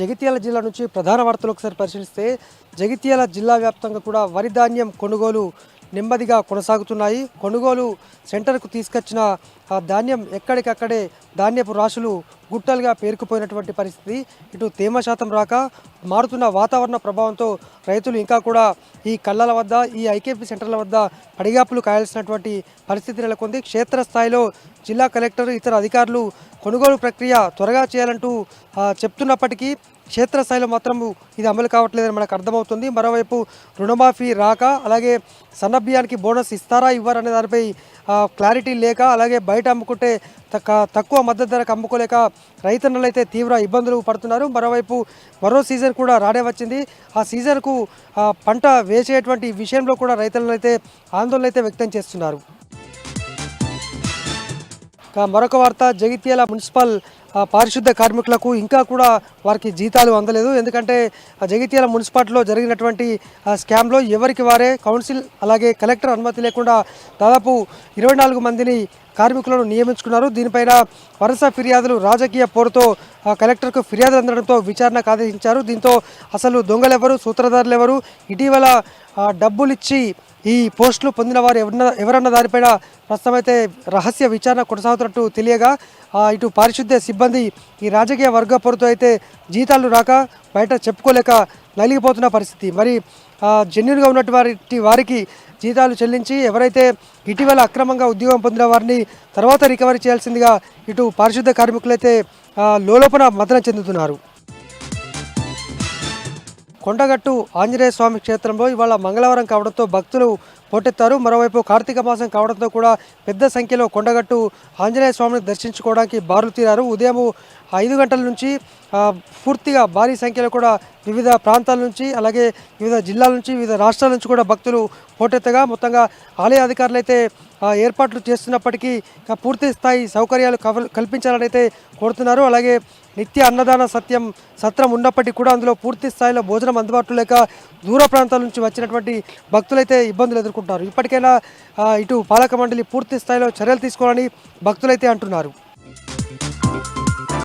జగిత్యాల జిల్లా నుంచి ప్రధాన వార్తలు ఒకసారి పరిశీలిస్తే జగిత్యాల జిల్లా వ్యాప్తంగా కూడా వరి ధాన్యం కొనుగోలు నెమ్మదిగా కొనసాగుతున్నాయి. కొనుగోలు సెంటర్కు తీసుకొచ్చిన ఆ ధాన్యం ఎక్కడికక్కడే ధాన్యపు రాశులు గుట్టలుగా పేరుకుపోయినటువంటి పరిస్థితి. ఇటు తేమ శాతం రాక మారుతున్న వాతావరణ ప్రభావంతో రైతులు ఇంకా కూడా ఈ కళ్ళల వద్ద ఈ ఐకేపీ సెంటర్ల వద్ద పడిగాపులు కాయాల్సినటువంటి పరిస్థితి నెలకొంది. క్షేత్రస్థాయిలో జిల్లా కలెక్టర్ ఇతర అధికారులు కొనుగోలు ప్రక్రియ త్వరగా చేయాలంటూ చెప్తున్నప్పటికీ క్షేత్రస్థాయిలో మాత్రం ఇది అమలు కావట్లేదని మనకు అర్థమవుతుంది. మరోవైపు రుణమాఫీ రాక, అలాగే సన్నబియ్యానికి బోనస్ ఇస్తారా ఇవ్వరనే దానిపై క్లారిటీ లేక, అలాగే బయట అమ్ముకుంటే తక్కువ మద్దతు ధరకు అమ్ముకోలేక రైతన్నలు అయితే తీవ్ర ఇబ్బందులు పడుతున్నారు. మరోవైపు మరో సీజన్ కూడా రానే వచ్చింది. ఆ సీజన్కు పంట వేసేటువంటి విషయంలో కూడా రైతులను అయితే ఆందోళన అయితే వ్యక్తం చేస్తున్నారు. మరొక వార్త, జగిత్యాల మున్సిపల్ పారిశుద్ధ కార్మికులకు ఇంకా కూడా వారికి జీతాలు అందలేదు. ఎందుకంటే జగిత్యాల మున్సిపాలిటీలో జరిగినటువంటి స్కామ్లో ఎవరికి వారే కౌన్సిల్ అలాగే కలెక్టర్ అనుమతి లేకుండా దాదాపు 24 మందిని కార్మికులను నియమించుకున్నారు. దీనిపైన వరుస ఫిర్యాదులు రాజకీయ పోరుతో కలెక్టర్కు ఫిర్యాదులు అందడంతో విచారణకు ఆదేశించారు. దీంతో అసలు దొంగలెవరు, సూత్రధారులు ఎవరు, ఇటీవల డబ్బులిచ్చి ఈ పోస్టులు పొందిన వారు ఎవరన్న దానిపైన ప్రస్తుతం అయితే రహస్య విచారణ కొనసాగుతున్నట్టు తెలియగా, ఇటు పారిశుద్ధ్య సిబ్బంది ఈ రాజకీయ వర్గ పొరుతో అయితే జీతాలు రాక బయట చెప్పుకోలేక నలిగిపోతున్న పరిస్థితి. మరి జెన్యున్గా ఉన్నటువంటి వారికి జీతాలు చెల్లించి ఎవరైతే ఇటీవల అక్రమంగా ఉద్యోగం పొందిన వారిని తర్వాత రికవరీ చేయాల్సిందిగా ఇటు పారిశుద్ధ్య కార్మికులైతే లోలోపన మదన చెందుతున్నారు. కొండగట్టు ఆంజనేయ స్వామి క్షేత్రంలో ఇవాళ మంగళవారం కావడంతో భక్తులు పోటెత్తారు. మరోవైపు కార్తీక మాసం కావడంతో కూడా పెద్ద సంఖ్యలో కొండగట్టు ఆంజనేయ స్వామిని దర్శించుకోవడానికి బారులు తీరారు. ఉదయం 5 గంటల నుంచి పూర్తిగా భారీ సంఖ్యలో కూడా వివిధ ప్రాంతాల నుంచి, అలాగే వివిధ జిల్లాల నుంచి, వివిధ రాష్ట్రాల నుంచి కూడా భక్తులు పోటెత్తగా మొత్తంగా ఆలయ అధికారులు అయితే ఏర్పాట్లు చేస్తున్నప్పటికీ పూర్తి స్థాయి సౌకర్యాలు కల్పించాలని అయితే కోరుతున్నారు. అలాగే నిత్య అన్నదాన సత్రం ఉన్నప్పటికీ కూడా అందులో పూర్తి స్థాయిలో భోజనం అందుబాటులో లేక దూర ప్రాంతాల నుంచి వచ్చినటువంటి భక్తులైతే ఇబ్బందులు ఎదుర్కొంటారు. ఇప్పటికైనా ఇటు పాలక మండలి పూర్తి స్థాయిలో చర్యలు తీసుకోవాలని భక్తులైతే అంటున్నారు.